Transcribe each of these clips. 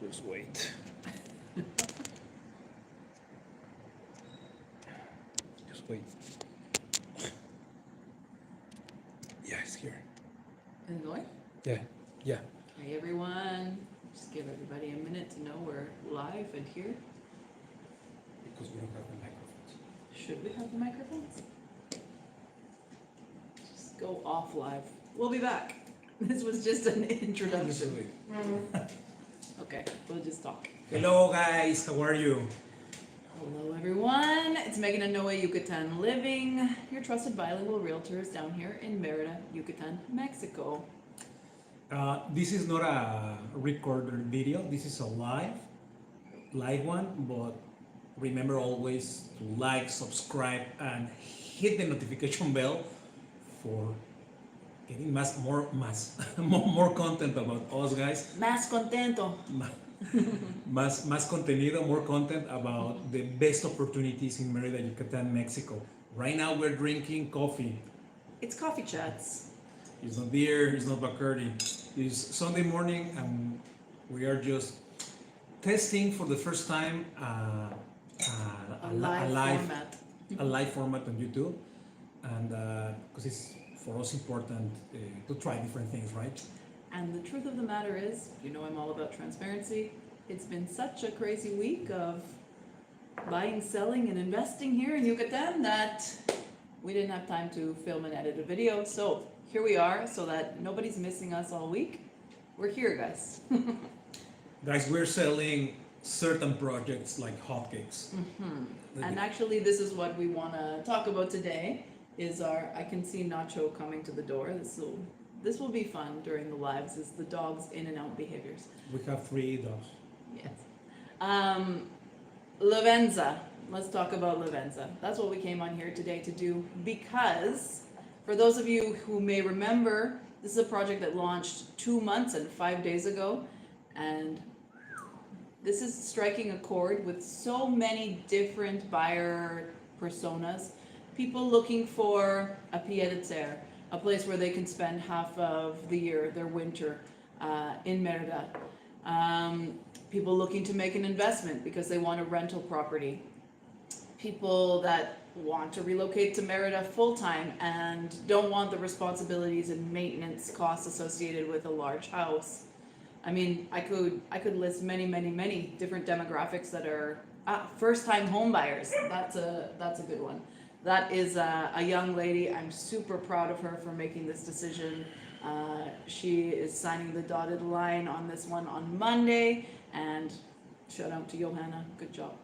Just wait. Just wait. Yeah, it's here. Is it going? Yeah, yeah. Hey everyone, just give everybody a minute to know we're live and here. Because we don't have the microphones. Should we have the microphones? Just go off live. We'll be back. This was just an introduction. Okay, we'll just talk. Hello guys, how are you? Hello everyone, it's Meghan.noe Yucatan Living, your trusted bilingual realtors down here in Merida, Yucatan, Mexico. This is not a recorded video, this is a live one, but remember always to like, subscribe, and hit the notification bell for getting more content about us guys. Más contento. Más contenido, more content about the best opportunities in Merida, Yucatan, Mexico. Right now we're drinking coffee. It's coffee chats. It's not beer, it's not Bacardi. It's Sunday morning and we are just testing for the first time A live format. On YouTube. And because it's for us important to try different things, right? And the truth of the matter is, you know I'm all about transparency. It's been such a crazy week of buying, selling, and investing here in Yucatan that we didn't have time to film and edit a video. So here we are, so that nobody's missing us all week. We're here, guys. Guys, we're selling certain projects like hotcakes. And actually, this is what we want to talk about today. I can see Nacho coming to the door. This will be fun during the lives, is the dogs in and out behaviors. We have 3 dogs. Yes. LIVENZA. Let's talk about LIVENZA. That's what we came on here today to do, because for those of you who may remember, this is a project that launched 2 months and 5 days ago, and this is striking a chord with so many different buyer personas. People looking for a pied-à-terre, a place where they can spend half of the year, their winter, in Merida. People looking to make an investment because they want a rental property. People that want to relocate to Merida full-time and don't want the responsibilities and maintenance costs associated with a large house. I mean, I could list many different demographics that are first-time home buyers. That's a good one. That is a young lady. I'm super proud of her for making this decision. She is signing the dotted line on this one on Monday, and shout out to Johanna, good job.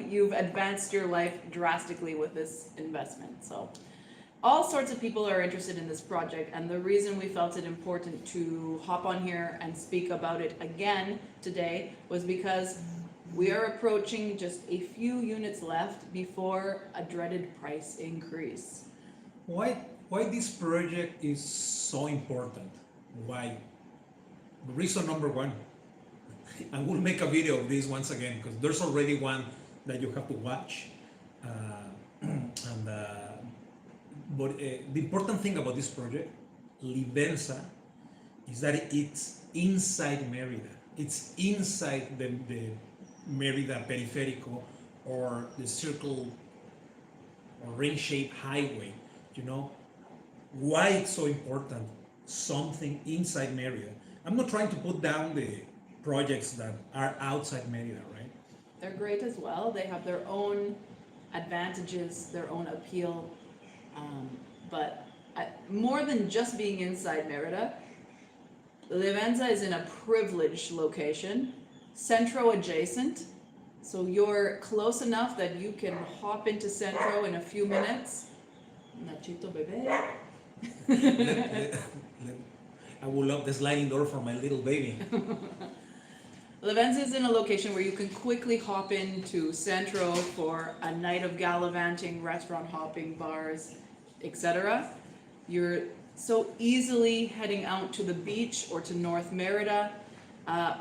You've advanced your life drastically with this investment. So all sorts of people are interested in this project, and the reason we felt it important to hop on here and speak about it again today was because we are approaching just a few units left before a dreaded price increase. Why this project is so important? Why? Reason number 1, and we'll make a video of this once again because there's already one that you have to watch. But the important thing about this project, LIVENZA, is that it's inside Merida. It's inside the Merida Periférico, or the circle or ring-shaped highway. You know why it's so important? Something inside Merida. I'm not trying to put down the projects that are outside Merida, right? They're great as well. They have their own advantages, their own appeal, but more than just being inside Merida, LIVENZA is in a privileged location, Centro adjacent, so you're close enough that you can hop into Centro in a few minutes. Nachito bebé. I would love the sliding door for my little baby. LIVENZA is in a location where you can quickly hop into Centro for a night of gallivanting, restaurant hopping, bars, etc. You're so easily heading out to the beach or to North Merida.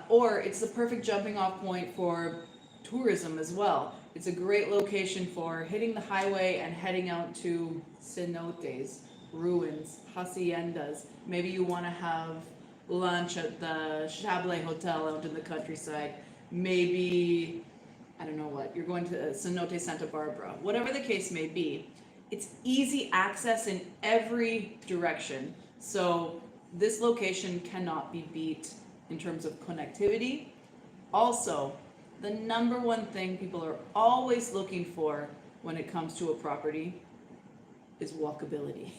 Or it's the perfect jumping off point for tourism as well. It's a great location for hitting the highway and heading out to cenotes, ruins, haciendas. Maybe you want to have lunch at the Chablais Hotel out in the countryside. Maybe, I don't know what, you're going to Cenote Santa Barbara. Whatever the case may be, it's easy access in every direction. So this location cannot be beat in terms of connectivity. Also, the number one thing people are always looking for when it comes to a property is walkability.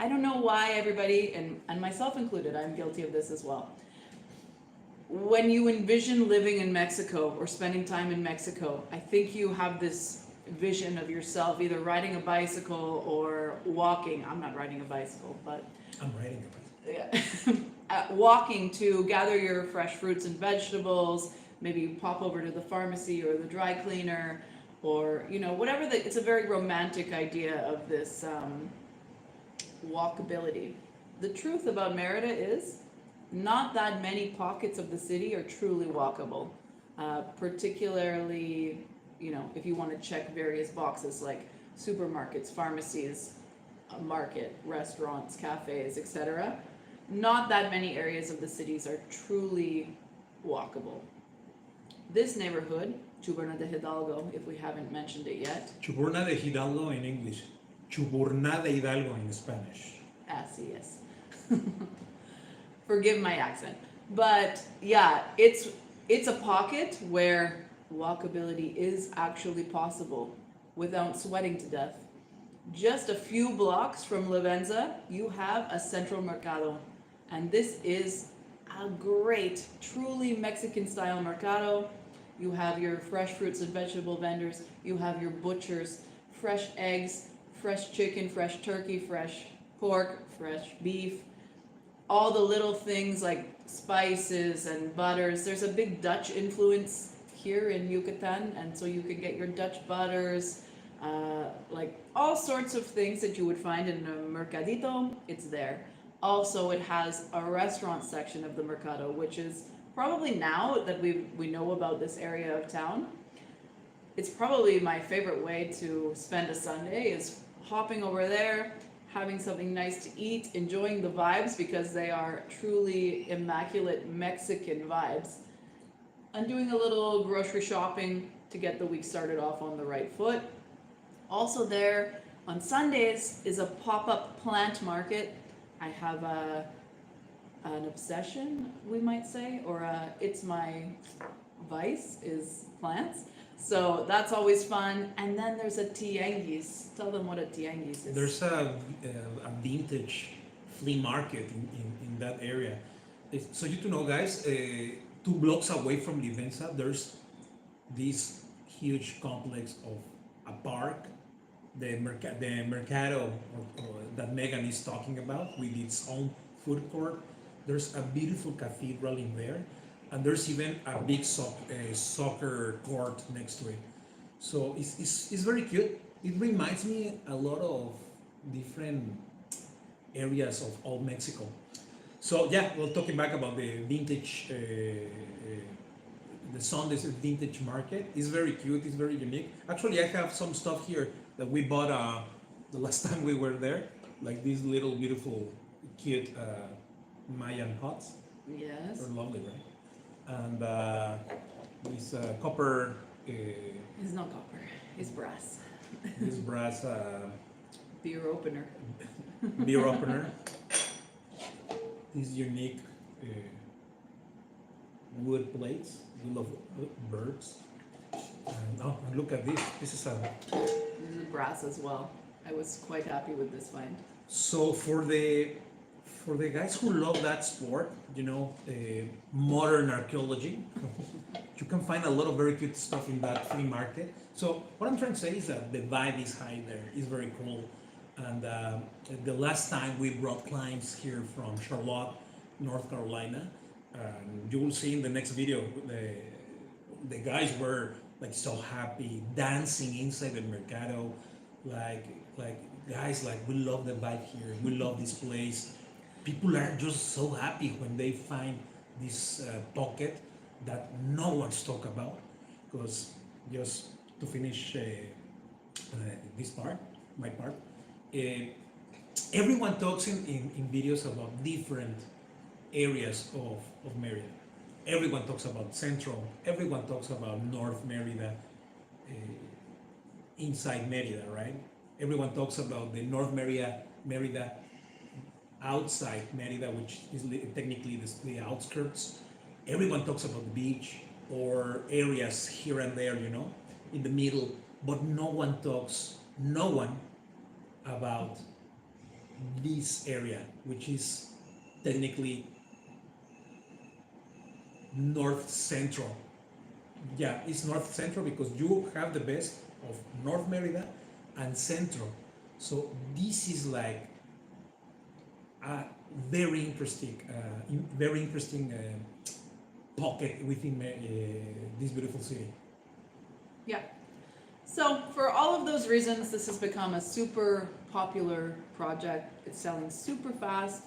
I don't know why everybody, and myself included, I'm guilty of this as well. When you envision living in Mexico or spending time in Mexico, I think you have this vision of yourself either riding a bicycle or walking. I'm not riding a bicycle, but I'm riding a bicycle. Yeah. Walking to gather your fresh fruits and vegetables. Maybe you pop over to the pharmacy or the dry cleaner, or whatever. It's a very romantic idea of this walkability. The truth about Merida is not that many pockets of the city are truly walkable, particularly if you want to check various boxes like supermarkets, pharmacies, a market, restaurants, cafes, etc. Not that many areas of the cities are truly walkable. This neighborhood, Chuburna de Hidalgo, if we haven't mentioned it yet. Chuburna de Hidalgo in English. Chuburna de Hidalgo in Spanish. Así es. Forgive my accent. But yeah, it's a pocket where walkability is actually possible without sweating to death. Just a few blocks from LIVENZA, you have a central mercado. And this is a great, truly Mexican-style mercado. You have your fresh fruits and vegetable vendors. You have your butchers, fresh eggs, fresh chicken, fresh turkey, fresh pork, fresh beef. All the little things like spices and butters. There's a big Dutch influence here in Yucatan, and so you can get your Dutch butters, like all sorts of things that you would find in a mercadito, it's there. Also, it has a restaurant section of the mercado, which is probably, now that we know about this area of town, it's probably my favorite way to spend a Sunday is hopping over there, having something nice to eat, enjoying the vibes because they are truly immaculate Mexican vibes, and doing a little grocery shopping to get the week started off on the right foot. Also there on Sundays is a pop-up plant market. I have an obsession, we might say, or it's my vice is plants. So that's always fun. And then there's a tianguis. Tell them what a tianguis is. There's a vintage flea market in that area. So you to know, guys, 2 blocks away from LIVENZA, there's this huge complex of a park, the mercado that Megan is talking about, with its own food court. There's a beautiful cathedral in there, and there's even a big soccer court next to it. So it's very cute. It reminds me a lot of different areas of old Mexico. So yeah, we're talking back about the vintage, the Sunday's vintage market. It's very cute, it's very unique. Actually, I have some stuff here that we bought the last time we were there, like these little beautiful, cute Mayan huts. Yes. They're lovely, right? And this copper. It's not copper, it's brass. This brass Beer opener. beer opener. These unique wood plates. We love birds. And, oh, and look at this. This is Brass as well. I was quite happy with this find. So for the guys who love that sport, modern archaeology, you can find a lot of very cute stuff in that flea market. So what I'm trying to say is that the vibe is high there. It's very cool. And the last time we brought clients here from Charlotte, North Carolina, you will see in the next video, the guys were like so happy, dancing inside the mercado, like guys, like we love the vibe here, we love this place. People are just so happy when they find this pocket that no one's talk about. Because just to finish this part, my part, everyone talks in videos about different areas of Merida. Everyone talks about Central, everyone talks about North Merida, inside Merida, right? Everyone talks about the North Merida outside Merida, which is technically the outskirts. Everyone talks about the beach or areas here and there, in the middle, but no one about this area, which is technically north central. Yeah, it's north central because you have the best of North Merida and Central. So this is like a very interesting, pocket within this beautiful city. Yeah. So for all of those reasons, this has become a super popular project. It's selling super fast,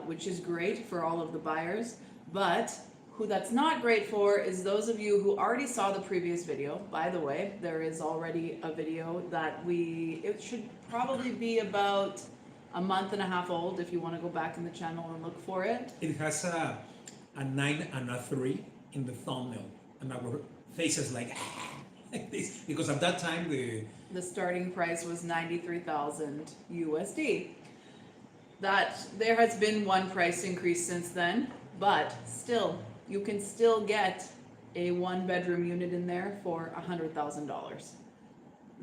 which is great for all of the buyers. But who that's not great for is those of you who already saw the previous video. By the way, there is already a video that it should probably be about a month and a half old if you want to go back in the channel and look for it. It has a 9 and a 3 in the thumbnail, and our faces like this, because at that time the starting price was 93,000 USD. That there has been one price increase since then, but still, you can still get a 1-bedroom unit in there for $100,000.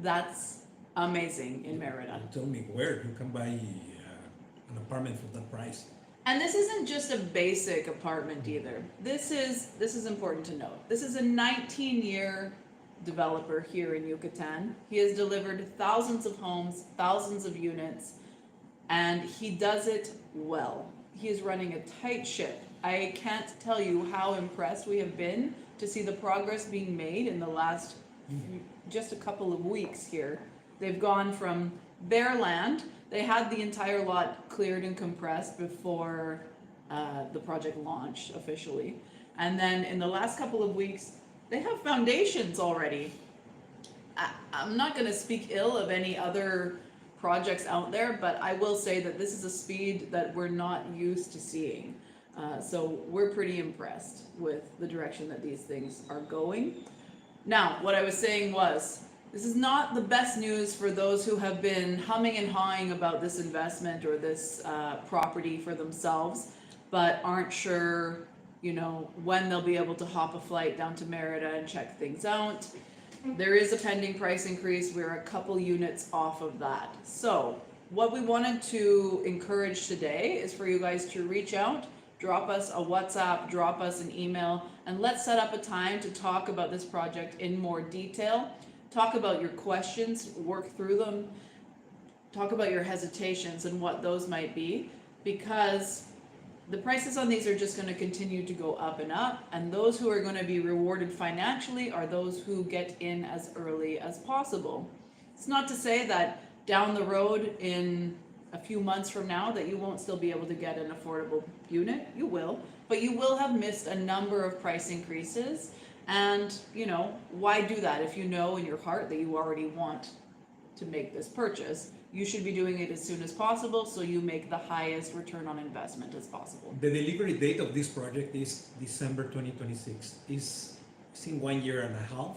That's amazing in Merida. Tell me where you can buy an apartment for that price. And this isn't just a basic apartment either. This is important to note. This is a 19-year developer here in Yucatan. He has delivered thousands of homes, thousands of units, and he does it well. He is running a tight ship. I can't tell you how impressed we have been to see the progress being made in the last just a couple of weeks here. They've gone from bare land. They had the entire lot cleared and compressed before the project launched officially. And then in the last couple of weeks, they have foundations already. I'm not going to speak ill of any other projects out there, but I will say that this is a speed that we're not used to seeing. So we're pretty impressed with the direction that these things are going. Now, what I was saying was, this is not the best news for those who have been humming and hawing about this investment or this property for themselves, but aren't sure, when they'll be able to hop a flight down to Merida and check things out. There is a pending price increase. We're a couple units off of that. So what we wanted to encourage today is for you guys to reach out, drop us a WhatsApp, drop us an email, and let's set up a time to talk about this project in more detail. Talk about your questions, work through them, talk about your hesitations and what those might be, because the prices on these are just going to continue to go up and up, and those who are going to be rewarded financially are those who get in as early as possible. It's not to say that down the road in a few months from now that you won't still be able to get an affordable unit. You will, but you will have missed a number of price increases. And, why do that if you know in your heart that you already want to make this purchase? You should be doing it as soon as possible so you make the highest return on investment as possible. The delivery date of this project is December 2026. It's in 1 year and a half.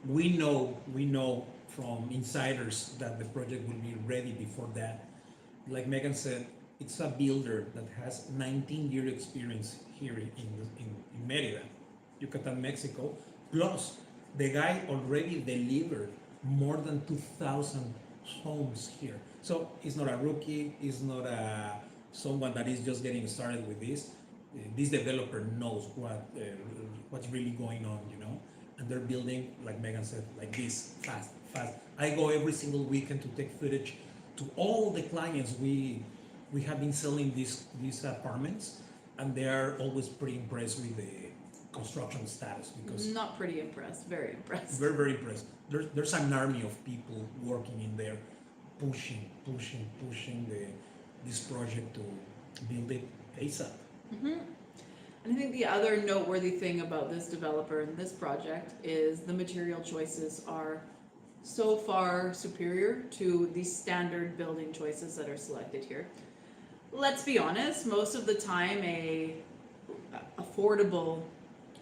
We know from insiders that the project will be ready before that. Like Megan said, it's a builder that has 19-year experience here in Merida, Yucatan, Mexico. Plus, the guy already delivered more than 2,000 homes here. So he's not a rookie, he's not someone that is just getting started with this. This developer knows what's really going on, and they're building, like Megan said, like this, fast. I go every single weekend to take footage to all the clients we have been selling these apartments, and they are always pretty impressed with the construction status. Because not pretty impressed, very impressed. Very, very impressed. There's an army of people working in there, pushing this project to build it ASAP. Mm-hmm. And I think the other noteworthy thing about this developer and this project is the material choices are so far superior to the standard building choices that are selected here. let's be honest, most of the time a affordable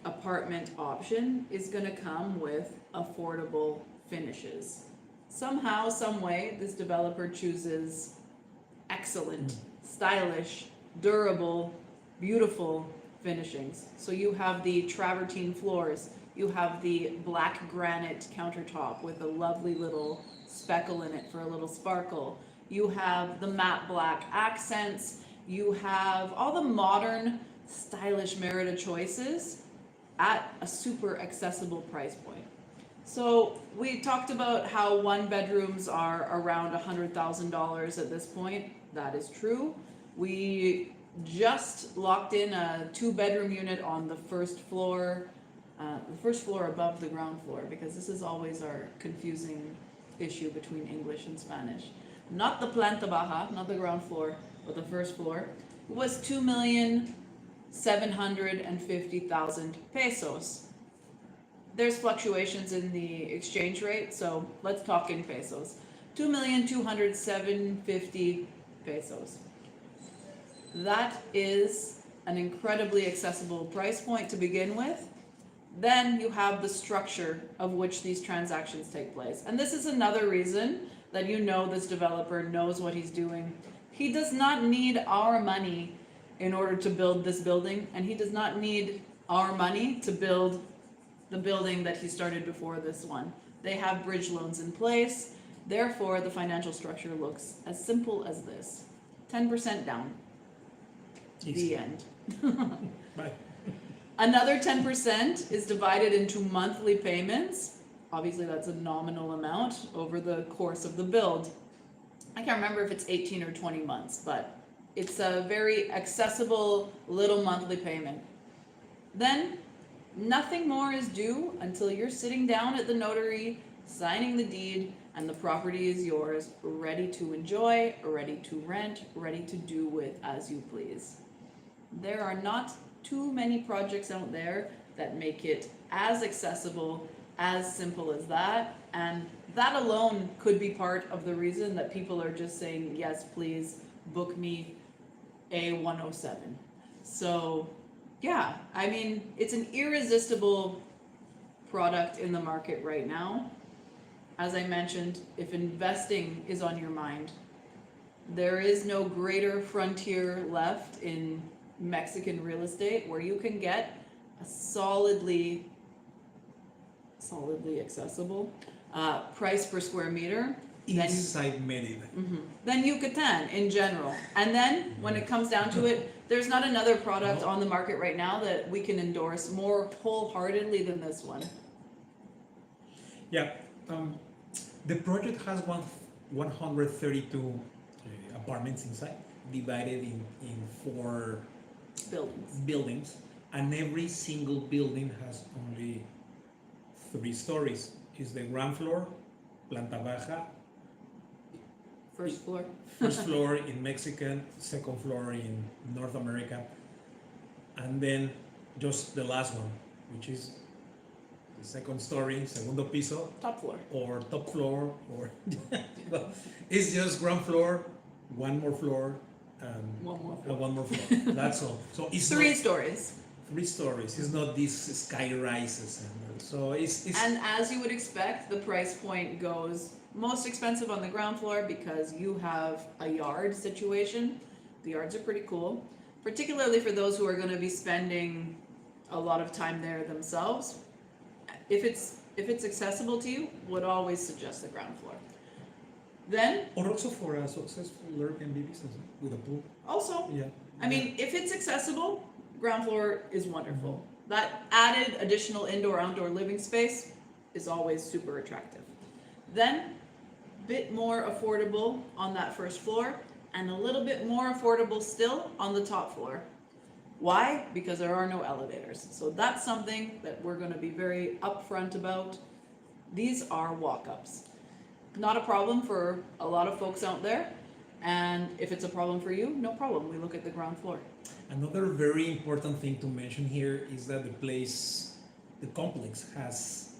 apartment option is going to come with affordable finishes. Somehow, some way, this developer chooses excellent, stylish, durable, beautiful finishings. So you have the travertine floors, you have the black granite countertop with a lovely little speckle in it for a little sparkle. You have the matte black accents, you have all the modern, stylish Merida choices at a super accessible price point. So we talked about how one bedrooms are around $100,000 at this point. That is true. We just locked in a 2-bedroom unit on the first floor above the ground floor, because this is always our confusing issue between English and Spanish. Not the planta baja, not the ground floor, but the first floor. It was 2,750,000 pesos. There's fluctuations in the exchange rate, so let's talk in pesos. 2,207,50 pesos. That is an incredibly accessible price point to begin with. Then you have the structure of which these transactions take place. And this is another reason that you know this developer knows what he's doing. He does not need our money in order to build this building, and he does not need our money to build the building that he started before this one. They have bridge loans in place, therefore the financial structure looks as simple as this. 10% down. Easy. The end. Bye. Another 10% is divided into monthly payments. Obviously that's a nominal amount over the course of the build. I can't remember if it's 18 or 20 months, but it's a very accessible little monthly payment. Then nothing more is due until you're sitting down at the notary, signing the deed, and the property is yours, ready to enjoy, ready to rent, ready to do with as you please. There are not too many projects out there that make it as accessible, as simple as that, and that alone could be part of the reason that people are just saying, yes, please book me A107. So yeah, I mean, it's an irresistible product in the market right now. As I mentioned, if investing is on your mind, there is no greater frontier left in Mexican real estate where you can get a solidly accessible price per square meter Inside Merida. than Yucatan in general. And then when it comes down to it, there's not another product on the market right now that we can endorse more wholeheartedly than this one. Yeah, the project has 132 apartments inside, divided in 4 buildings, and every single building has only 3 stories. Is the ground floor, planta baja, First floor. first floor in Mexican, second floor in North America, and then just the last one, which is the second story, segundo piso, Top floor. or top floor, or it's just ground floor, one more floor, and One more floor. one more floor. That's all. So it's 3 not stories. 3 stories. It's not these sky rises, and so it's And as you would expect, the price point goes most expensive on the ground floor because you have a yard situation. The yards are pretty cool, particularly for those who are going to be spending a lot of time there themselves. If it's accessible to you, would always suggest the ground floor. Then or also for a successful Airbnb business with a pool. also, Yeah. I mean, if it's accessible, ground floor is wonderful. That added additional indoor-outdoor living space is always super attractive. Then, bit more affordable on that first floor, and a little bit more affordable still on the top floor. Why? Because there are no elevators. So that's something that we're going to be very upfront about. These are walk-ups. Not a problem for a lot of folks out there. And if it's a problem for you, no problem. We look at the ground floor. Another very important thing to mention here is that the complex has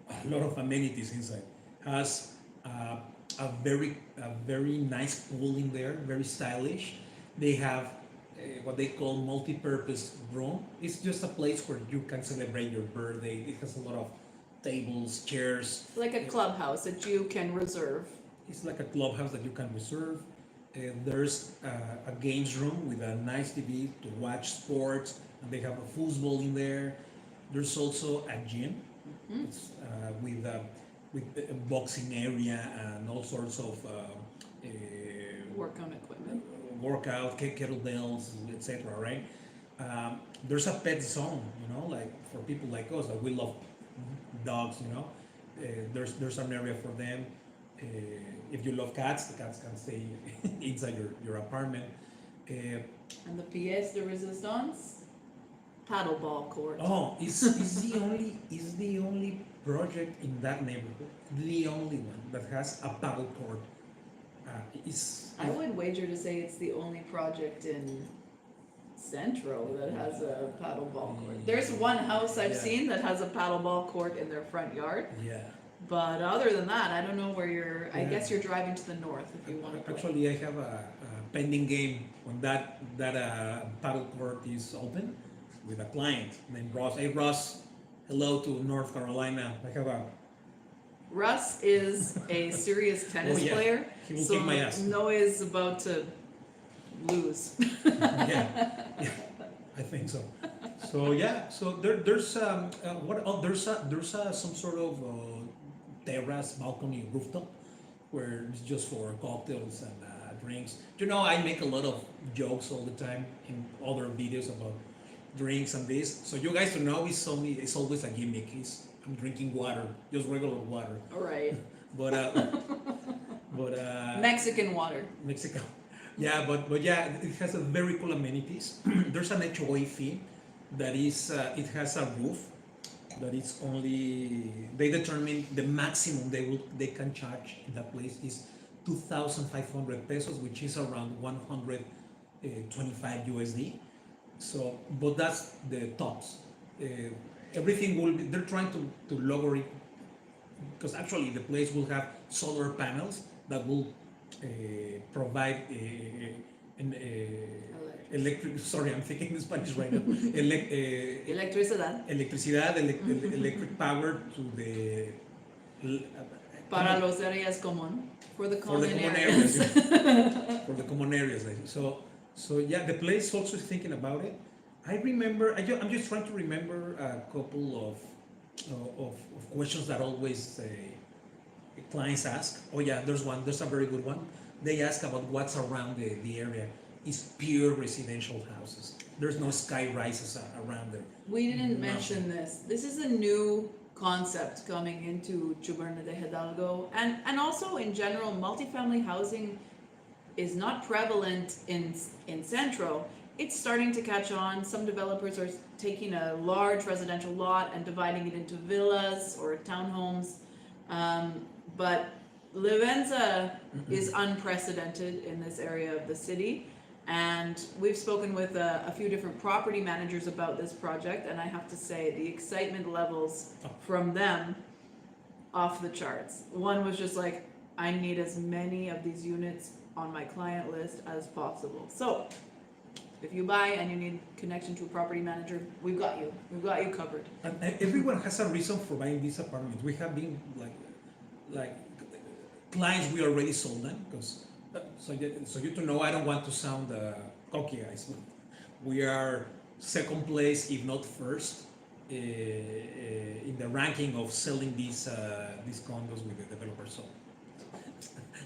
a lot of amenities inside. Has a very nice pool in there, very stylish. They have what they call multi-purpose room. It's just a place where you can celebrate your birthday. It has a lot of tables, chairs. Like a clubhouse that you can reserve. It's like a clubhouse that you can reserve. There's a games room with a nice TV to watch sports, and they have a football in there. There's also a gym it's, with a boxing area and all sorts of Work on equipment. workout, kettlebells, etc. Right? There's a pet zone, like for people like us that we love dogs. There's an area for them. If you love cats, the cats can stay inside your apartment. And the pièce de résistance, paddleball court. Oh, it's the only project in that neighborhood, the only one that has a paddle court. I would wager to say it's the only project in Centro that has a paddleball court. There's one house I've seen that has a paddleball court in their front yard. Yeah. But other than that, I don't know where you're. I Yeah. guess you're driving to the north if you want to. Actually, I have a pending game when that paddle court is open with a client named Ross. Hey Ross, hello to North Carolina. I have a Russ is a serious tennis player. He will so kick my ass. Noe is about to lose. yeah, I think so. So there's some sort of terrace, balcony, rooftop, where it's just for cocktails and drinks. I make a lot of jokes all the time in other videos about drinks and this. So you guys to know it's always a gimmick. I'm drinking water, just regular water. All right. But Mexican water. Mexico. Yeah, but yeah, it has a very cool amenities. There's an HOA fee that is it has a roof that is only they determine the maximum they can charge in that place is 2,500 pesos, which is around 125 USD. So, but that's the tops. Everything will be, they're trying to lower it because actually the place will have solar panels that will provide electric. Sorry, I'm thinking in Spanish right now. Electricidad. Electric power to the Para los áreas común. For the common areas. For the common areas. So yeah, the place also is thinking about it. I remember. I'm just trying to remember a couple of questions that always clients ask. Oh yeah, there's one. There's a very good one. They ask about what's around the area. It's pure residential houses. There's no sky rises around there. We didn't mention this. This is a new concept coming into Chuberna de Hidalgo, and also in general, multifamily housing is not prevalent in Centro. It's starting to catch on. Some developers are taking a large residential lot and dividing it into villas or townhomes. But LIVENZA is unprecedented in this area of the city. And we've spoken with a few different property managers about this project, and I have to say the excitement levels from them off the charts. One was just like, I need as many of these units on my client list as possible. So if you buy and you need connection to a property manager, we've got you. We've got you covered. And everyone has a reason for buying these apartments. We have been like clients we already sold them because. So you to know, I don't want to sound cocky, guys. But we are second place, if not first, in the ranking of selling these condos with the developers. So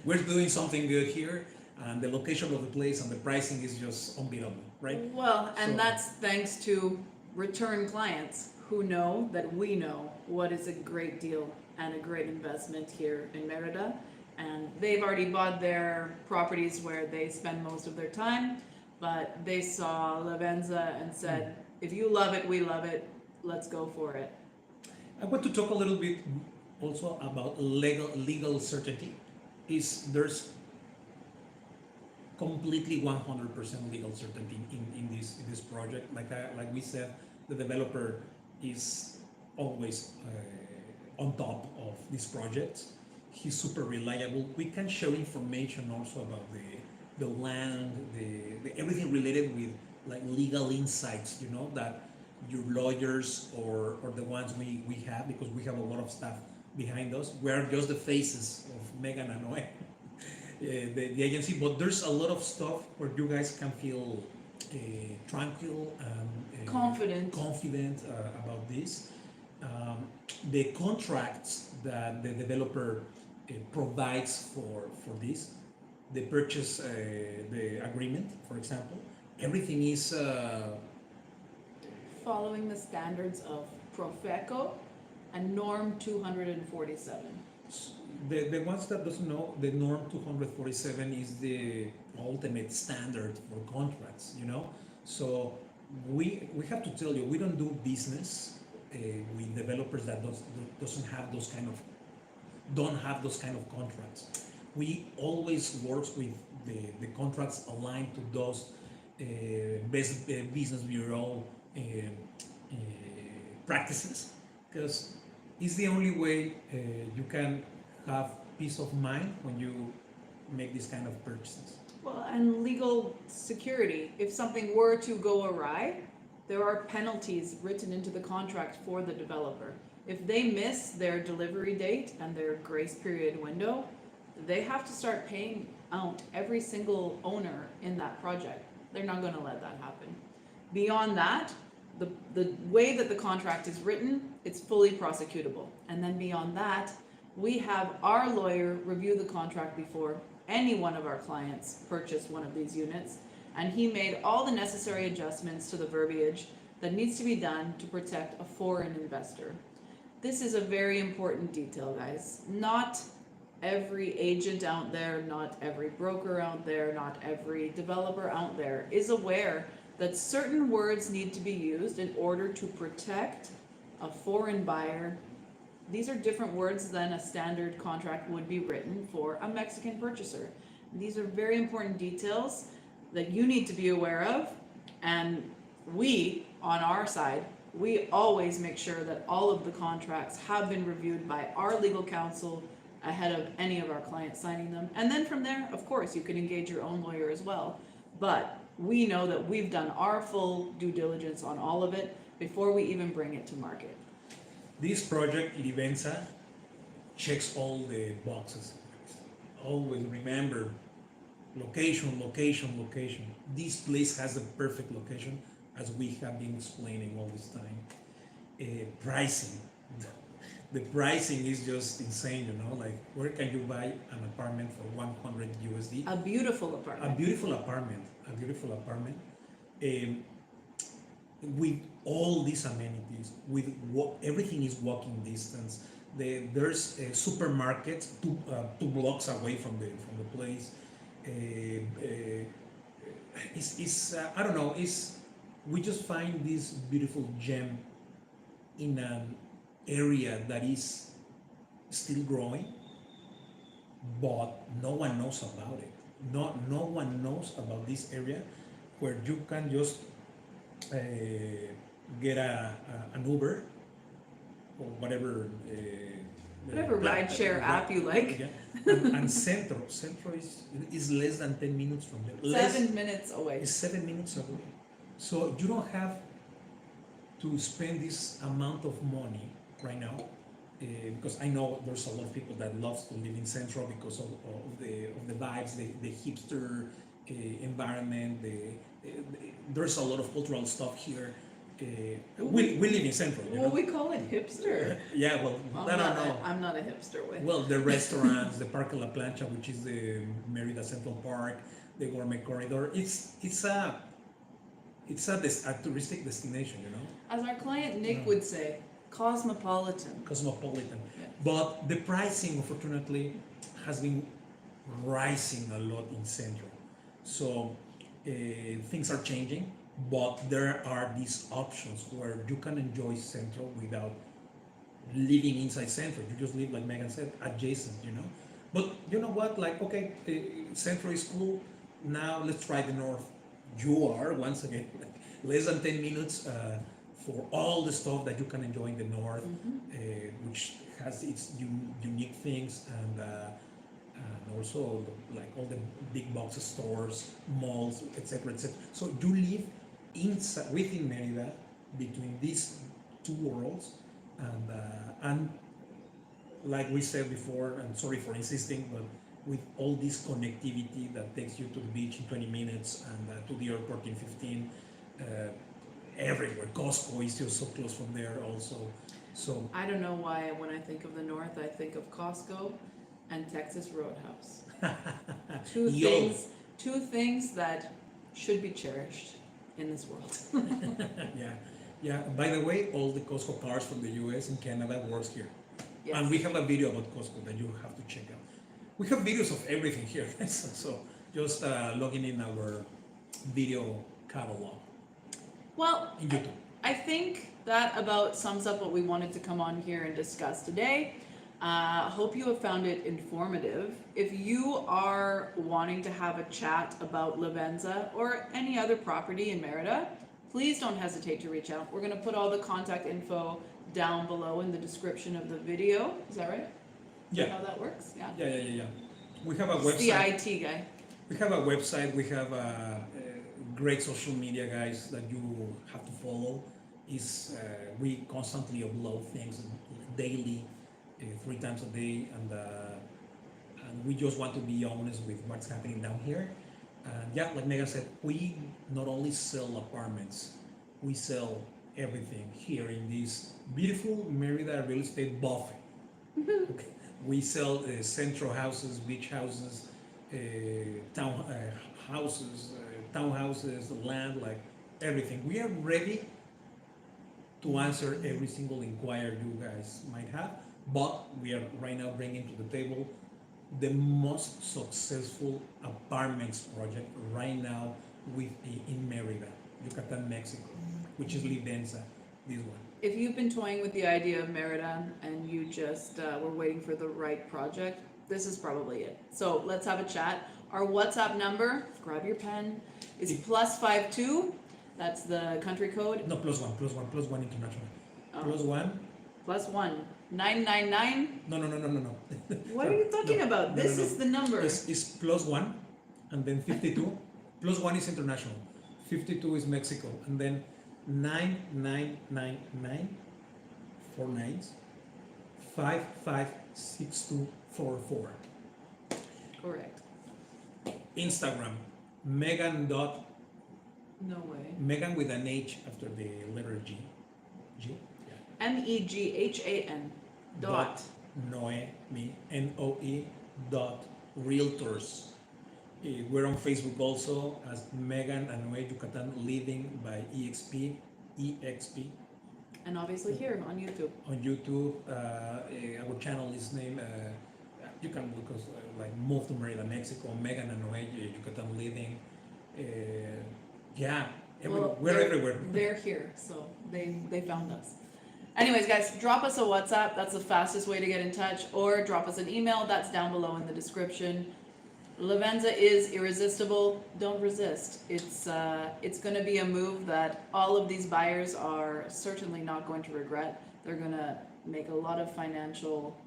we're doing something good here, and the location of the place and the pricing is just unbeatable, right? Well, and that's thanks to return clients who know that we know what is a great deal and a great investment here in Merida. And they've already bought their properties where they spend most of their time, but they saw LIVENZA and said, if you love it, we love it, let's go for it. I want to talk a little bit also about legal certainty. There's completely 100% legal certainty in this project. Like we said, the developer is always on top of these projects. he's super reliable. We can share information also about the land, the everything related with like legal insights, you know, that your lawyers or the ones we have, because we have a lot of stuff behind us. We are just the faces of meghan.noe, the agency, but there's a lot of stuff where you guys can feel tranquil and confident about this. The contracts that the developer provides for this, the purchase, the agreement, for example, everything is following the standards of Profeco and Norm 247. the ones that doesn't know, the norm 247 is the ultimate standard for contracts, you know. So we have to tell you, we don't do business with developers that doesn't have those kind of contracts. We always work with the contracts aligned to those best business bureau practices, because it's the only way you can have peace of mind when you make this kind of purchases. Well, and legal security. If something were to go awry, there are penalties written into the contract for the developer. If they miss their delivery date and their grace period window, they have to start paying out every single owner in that project. They're not going to let that happen. Beyond that, the way that the contract is written, it's fully prosecutable. And then beyond that, we have our lawyer review the contract before any one of our clients purchased one of these units, and he made all the necessary adjustments to the verbiage that needs to be done to protect a foreign investor. This is a very important detail, guys. Not every agent out there, not every broker out there, not every developer out there is aware that certain words need to be used in order to protect a foreign buyer. These are different words than a standard contract would be written for a Mexican purchaser. These are very important details that you need to be aware of, and we, on our side, we always make sure that all of the contracts have been reviewed by our legal counsel ahead of any of our clients signing them. And then from there, of course, you can engage your own lawyer as well. But we know that we've done our full due diligence on all of it before we even bring it to market. This project, LIVENZA, checks all the boxes. Always remember, location, location, location. This place has the perfect location, as we have been explaining all this time. Pricing. The pricing is just insane, you know, like where can you buy an apartment for 100 USD? A beautiful apartment. A beautiful apartment. A beautiful apartment. With all these amenities, with everything is walking distance. There's a supermarket two blocks away from the place. I don't know. We just find this beautiful gem in an area that is still growing, but no one knows about it. No one knows about this area where you can just get an Uber or whatever rideshare app you like. Yeah. And Centro is less than 10 minutes from there. 7 minutes away. It's 7 minutes away. So you don't have to spend this amount of money right now, because I know there's a lot of people that loves to live in Centro because of the vibes, the hipster environment. There's a lot of cultural stuff here. We live in Centro. You know? We call it hipster. Yeah, well, I don't know. I'm not a hipster with. Well, the restaurants, the Parque La Plancha, which is the Merida Central Park, the Gourmet Corridor. It's a touristic destination, you know. As our client Nick would say, cosmopolitan. Cosmopolitan. Yeah. But the pricing, unfortunately, has been rising a lot in Centro. So things are changing, but there are these options where you can enjoy Centro without living inside Centro. You just live, like Megan said, adjacent, you know. But you know what? Like, okay, Centro is cool. Now let's try the north. You are, once again, less than 10 minutes for all the stuff that you can enjoy in the north, which has its unique things, and also like all the big box stores, malls, etc., etc. So you live inside within Merida, between these two worlds, and like we said before, and sorry for insisting, but with all this connectivity that takes you to the beach in 20 minutes and to the airport in 15, everywhere. Costco is just so close from there also. So I don't know why when I think of the north, I think of Costco and Texas Roadhouse. Two things that should be cherished in this world. yeah. By the way, all the Costco cars from the US and Canada works here. Yes. And we have a video about Costco that you have to check out. We have videos of everything here, so just logging in our video catalog. Well, in YouTube. I think that about sums up what we wanted to come on here and discuss today. Hope you have found it informative. If you are wanting to have a chat about LIVENZA or any other property in Merida, please don't hesitate to reach out. We're going to put all the contact info down below in the description of the video. Is that right? Yeah. Is that how that works? Yeah. Yeah. We have a website. It's the IT guy. We have a website. We have great social media, guys, that you have to follow. We constantly upload things daily, 3 times a day, and we just want to be honest with what's happening down here. Like Megan said, we not only sell apartments, we sell everything here in this beautiful Merida real estate buffet. Okay. We sell central houses, beach houses, townhouses, land, like everything. We are ready to answer every single inquiry you guys might have, but we are right now bringing to the table the most successful apartments project right now in Merida, Yucatan, Mexico, which is LIVENZA, this one. If you've been toying with the idea of Merida and you just were waiting for the right project, this is probably it. So let's have a chat. Our WhatsApp number, grab your pen, is +52. That's the country code. No, +1 international. Oh. +1 999. No. What are you talking about? This No. is the number. It's +1 and then 52. +1 is international. 52 is Mexico, and then 9999 4 9s 556244. Correct. Instagram, meghan.noe. No way. Meghan with an H after the letter G. MEGHAN. Dot. Noe, N-O-E, dot realtors. We're on Facebook also as meghan.noe Yucatan Living by EXP. And obviously here on YouTube. On YouTube, our channel is named, you can look us like Move to Merida, Mexico, meghan.noe Yucatan Living. We're everywhere. They're here, so they found us. Anyways, guys, drop us a WhatsApp. That's the fastest way to get in touch, or drop us an email. That's down below in the description. LIVENZA is irresistible. Don't resist. It's going to be a move that all of these buyers are certainly not going to regret. They're going to make a lot of financial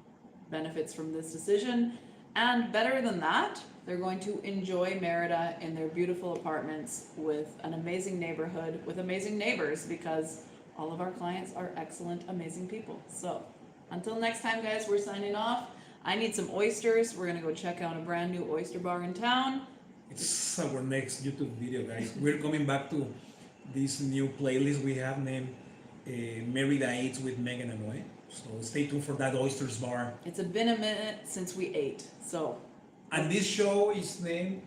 benefits from this decision, and better than that, they're going to enjoy Merida in their beautiful apartments with an amazing neighborhood, with amazing neighbors, because all of our clients are excellent, amazing people. So until next time, guys, we're signing off. I need some oysters. We're gonna go check out a brand new oyster bar in town. It's our next YouTube video, guys. We're coming back to this new playlist we have named Merida Eats with meghan.noe. So stay tuned for that oysters bar. It's been a minute since we ate, so. And this show is named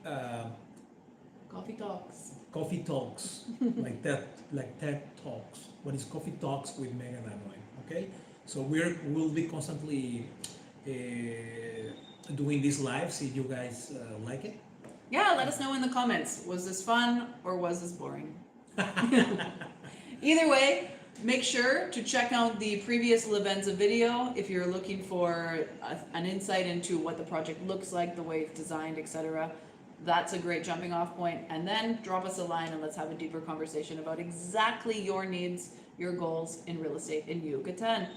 Coffee Talks. Coffee Talks, like TED Talks. But it's Coffee Talks with meghan.noe. Okay, so we'll be constantly doing these lives. If you guys like it. Yeah, let us know in the comments. Was this fun or was this boring? Either way, make sure to check out the previous LIVENZA video if you're looking for an insight into what the project looks like, the way it's designed, etc. That's a great jumping off point. And then drop us a line and let's have a deeper conversation about exactly your needs your goals in real estate in Yucatan.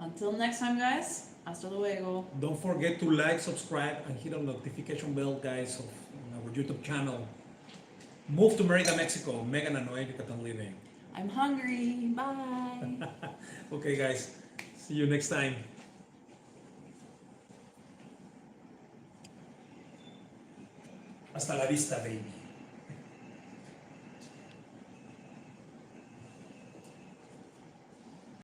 Until next time, guys, hasta luego. Don't forget to like, subscribe, and hit on the notification bell, guys, of our YouTube channel. Move to Merida, Mexico. Meghan.noe.yl, Yucatan Living. I'm hungry. Bye. Okay, guys. See you next time. Hasta la vista, baby.